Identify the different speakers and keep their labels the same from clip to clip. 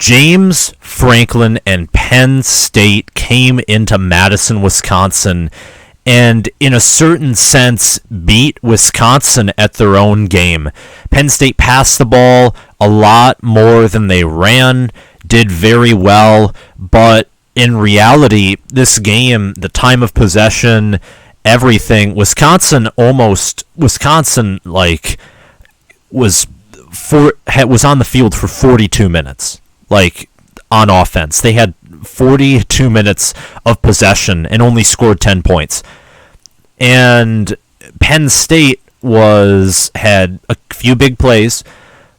Speaker 1: James Franklin and Penn State came into Madison, Wisconsin, and in a certain sense beat Wisconsin at their own game. Penn State passed the ball a lot more than they ran, did very well, but in reality, this game, the time of possession, everything, Wisconsin was on the field for 42 minutes, on offense. They had 42 minutes of possession and only scored 10 points. And Penn State had a few big plays.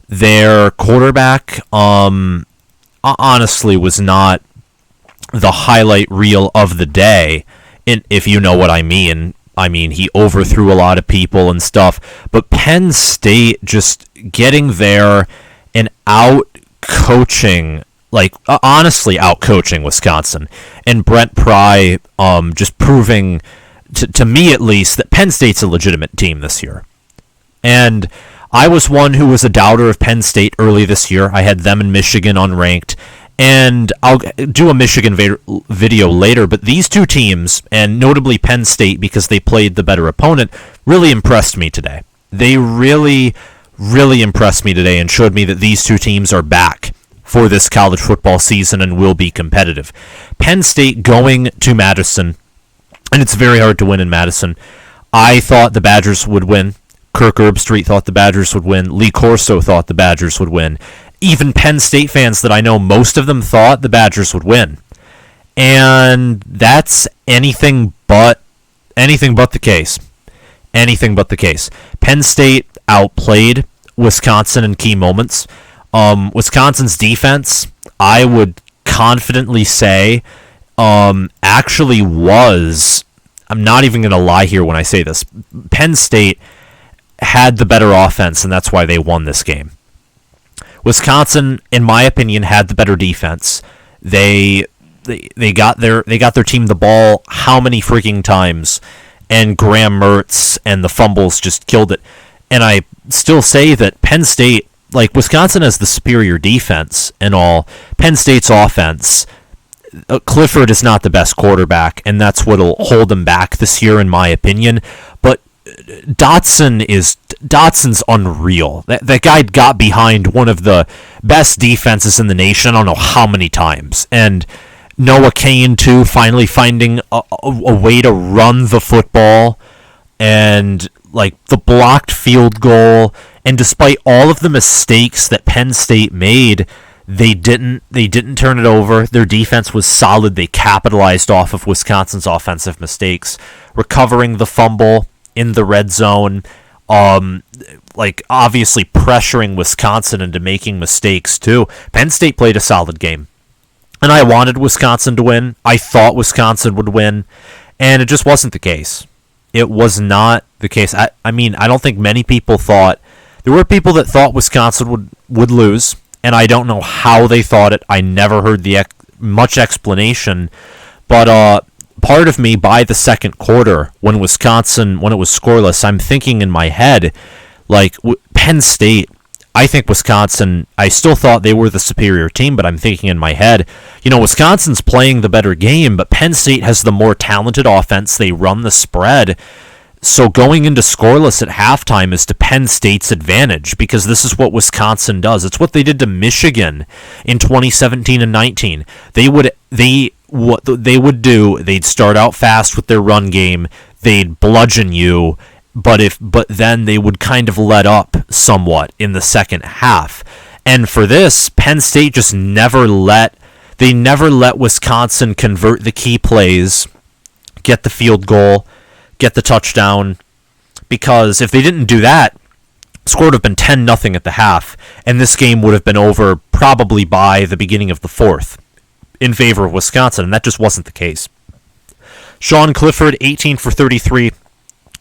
Speaker 1: Their quarterback, honestly, was not the highlight reel of the day, if you know what I mean. I mean, he overthrew a lot of people and stuff. But Penn State just getting there and out-coaching, honestly out-coaching Wisconsin. And Brent Pry just proving, to me at least, that Penn State's a legitimate team this year. And I was one who was a doubter of Penn State early this year. I had them in Michigan unranked. And I'll do a Michigan video later, but these two teams, and notably Penn State because they played the better opponent, really impressed me today. They really, really impressed me today and showed me that these two teams are back for this college football season and will be competitive. Penn State going to Madison, and it's very hard to win in Madison. I thought the Badgers would win. Kirk Herbstreit thought the Badgers would win. Lee Corso thought the Badgers would win. Even Penn State fans that I know, most of them thought the Badgers would win. And that's anything but the case. Anything but the case. Penn State outplayed Wisconsin in key moments. Wisconsin's defense, I would confidently say, actually was, I'm not even going to lie here when I say this, Penn State had the better offense, and that's why they won this game. Wisconsin, in my opinion, had the better defense. They got their team the ball how many freaking times, and Graham Mertz and the fumbles just killed it. And I still say that Penn State, Wisconsin has the superior defense and all. Penn State's offense, Clifford is not the best quarterback, and that's what'll hold them back this year, in my opinion. But Dotson's unreal. That guy got behind one of the best defenses in the nation, I don't know how many times. And Noah Cain, too, finally finding a way to run the football. And, the blocked field goal. And despite all of the mistakes that Penn State made, they didn't turn it over. Their defense was solid. They capitalized off of Wisconsin's offensive mistakes, recovering the fumble in the red zone, obviously pressuring Wisconsin into making mistakes too. Penn State played a solid game, and I wanted Wisconsin to win. I thought Wisconsin would win, and it just wasn't the case. It was not the case. I mean, I don't think many people thought. There were people that thought Wisconsin would lose, and I don't know how they thought it. I never heard much explanation, but part of me, by the second quarter, when it was scoreless, I'm thinking in my head, Penn State, I think Wisconsin, I still thought they were the superior team, but I'm thinking in my head, Wisconsin's playing the better game, but Penn State has the more talented offense. They run the spread. So going into scoreless at halftime is to Penn State's advantage, because this is what Wisconsin does. It's what they did to Michigan in 2017 and 19. What they would do, they'd start out fast with their run game, they'd bludgeon you, but then they would kind of let up somewhat in the second half. And for this, Penn State just never let Wisconsin convert the key plays, get the field goal, get the touchdown, because if they didn't do that, the score would have been 10-0 at the half, and this game would have been over probably by the beginning of the fourth in favor of Wisconsin, and that just wasn't the case. Sean Clifford, 18 for 33,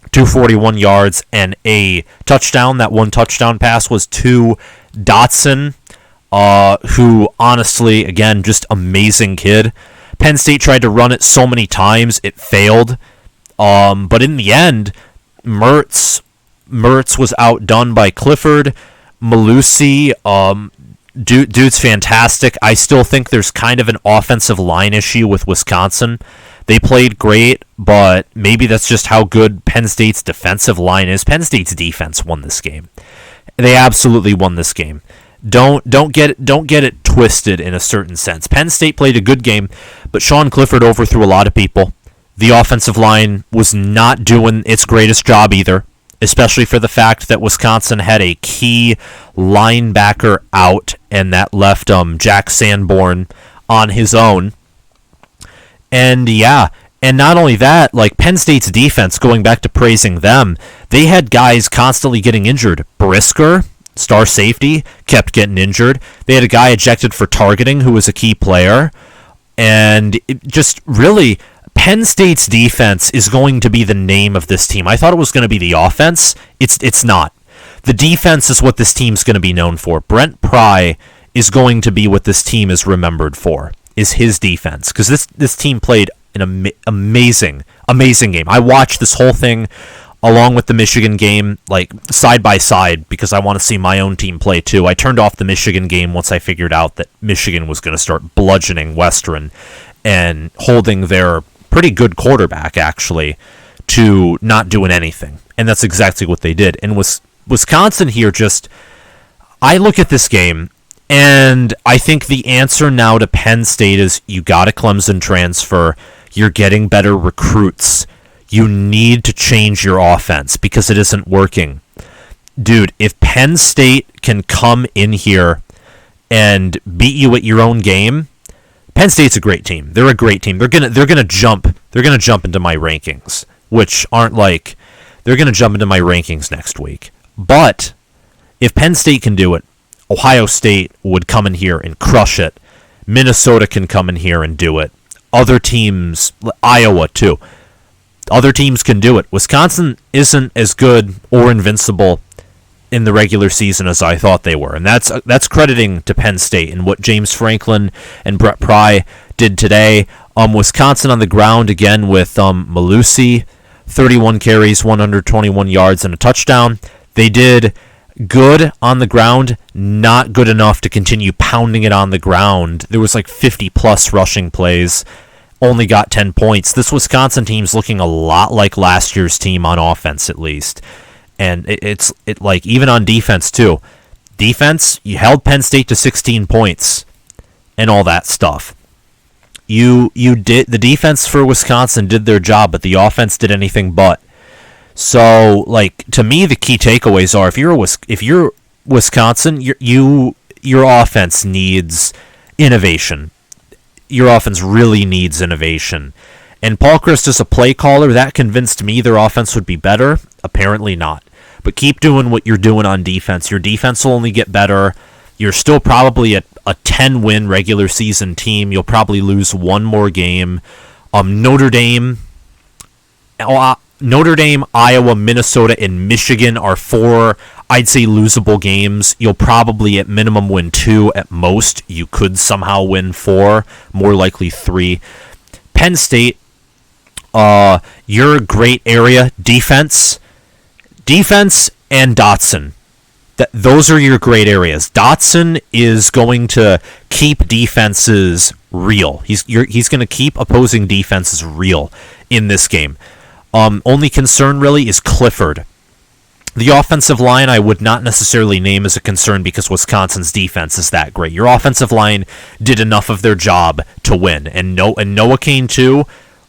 Speaker 1: 241 yards, and a touchdown. That one touchdown pass was to Dotson, who honestly, again, just amazing kid. Penn State tried to run it so many times, it failed. But in the end, Mertz was outdone by Clifford. Malusi Dude's fantastic. I still think there's kind of an offensive line issue with Wisconsin. They played great, but maybe that's just how good Penn State's defensive line is. Penn State's defense won this game. They absolutely won this game. Don't get it twisted in a certain sense. Penn State played a good game, but Sean Clifford overthrew a lot of people. The offensive line was not doing its greatest job either, especially for the fact that Wisconsin had a key linebacker out, and that left Jack Sanborn on his own. And not only that, like Penn State's defense, going back to praising them, they had guys constantly getting injured. Brisker, star safety, kept getting injured. They had a guy ejected for targeting who was a key player. And just really, Penn State's defense is going to be the name of this team. I thought it was going to be the offense. It's not. The defense is what this team's going to be known for. Brent Pry is going to be what this team is remembered for, is his defense. Because this team played an amazing game. I watched this whole thing along with the Michigan game, like side by side, because I want to see my own team play too. I turned off the Michigan game once I figured out that Michigan was going to start bludgeoning Western and holding their pretty good quarterback, actually, to not doing anything. And that's exactly what they did. And Wisconsin here just... I look at this game, and I think the answer now to Penn State is you got a Clemson transfer, you're getting better recruits, you need to change your offense because it isn't working. Dude, if Penn State can come in here and beat you at your own game, Penn State's a great team. They're a great team. They're gonna jump into my rankings, which aren't like they're gonna jump into my rankings next week. But if Penn State can do it, Ohio State would come in here and crush it. Minnesota can come in here and do it. Other teams, Iowa too. Other teams can do it. Wisconsin isn't as good or invincible in the regular season as I thought they were, and that's crediting to Penn State and what James Franklin and Brett Pry did today. Wisconsin on the ground again with Malusi, 31 carries, 121 yards, and a touchdown. They did good on the ground, not good enough to continue pounding it on the ground. There was like 50-plus rushing plays, only got 10 points. This Wisconsin team's looking a lot like last year's team on offense, at least. And it's like even on defense too. Defense, you held Penn State to 16 points and all that stuff. You did the defense for Wisconsin did their job, but the offense did anything but. So, like, to me, the key takeaways are if you're Wisconsin, your offense needs innovation. Your offense really needs innovation. And Paul Chryst is a play caller. That convinced me their offense would be better. Apparently not. But keep doing what you're doing on defense. Your defense will only get better. You're still probably a 10-win regular season team. You'll probably lose one more game. Notre Dame, Iowa, Minnesota, and Michigan are 4, I'd say, losable games. You'll probably at minimum win 2. At most, you could somehow win 4. More likely 3. Penn State, your great area, defense and Dotson. Those are your great areas. Dotson is going to keep defenses real. He's going to keep opposing defenses real in this game. Only concern really is Clifford. The offensive line I would not necessarily name as a concern because Wisconsin's defense is that great. Your offensive line did enough of their job to win. And Noah Cain too,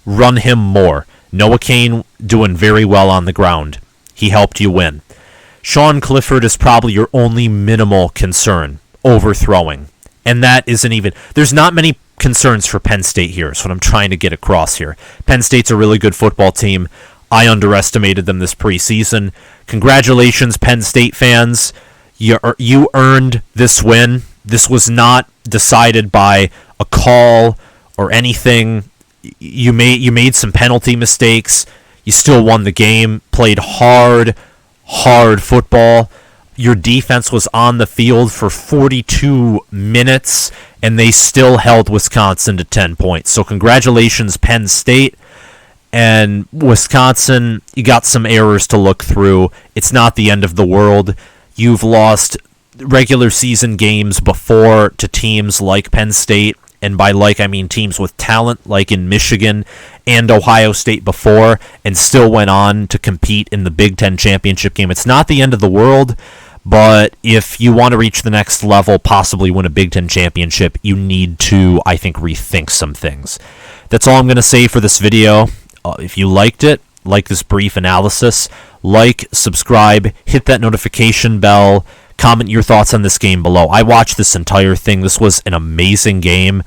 Speaker 1: run him more. Noah Cain doing very well on the ground. He helped you win. Sean Clifford is probably your only minimal concern, overthrowing. And that isn't even... There's not many concerns for Penn State here, is what I'm trying to get across here. Penn State's a really good football team. I underestimated them this preseason. Congratulations, Penn State fans. You earned this win. This was not decided by a call or anything. You made some penalty mistakes. You still won the game. Played hard football. Your defense was on the field for 42 minutes, and they still held Wisconsin to 10 points. So congratulations, Penn State. And Wisconsin, you got some errors to look through. It's not the end of the world. You've lost regular season games before to teams like Penn State, and by like I mean teams with talent like in Michigan and Ohio State before, and still went on to compete in the Big Ten championship game. It's not the end of the world, but if you want to reach the next level, possibly win a Big Ten championship, you need to, I think, rethink some things. That's all I'm going to say for this video. If you liked it, like this brief analysis, like, subscribe, hit that notification bell, comment your thoughts on this game below. I watched this entire thing. This was an amazing game.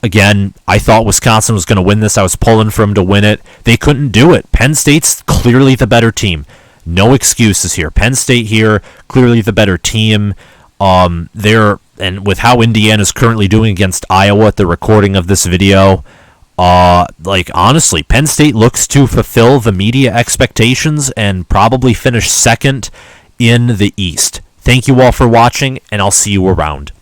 Speaker 1: Again, I thought Wisconsin was going to win this. I was pulling for them to win it. They couldn't do it. Penn State's clearly the better team. No excuses here. Penn State here, clearly the better team. And with how Indiana's currently doing against Iowa at the recording of this video, honestly, Penn State looks to fulfill the media expectations and probably finish second in the East. Thank you all for watching, and I'll see you around.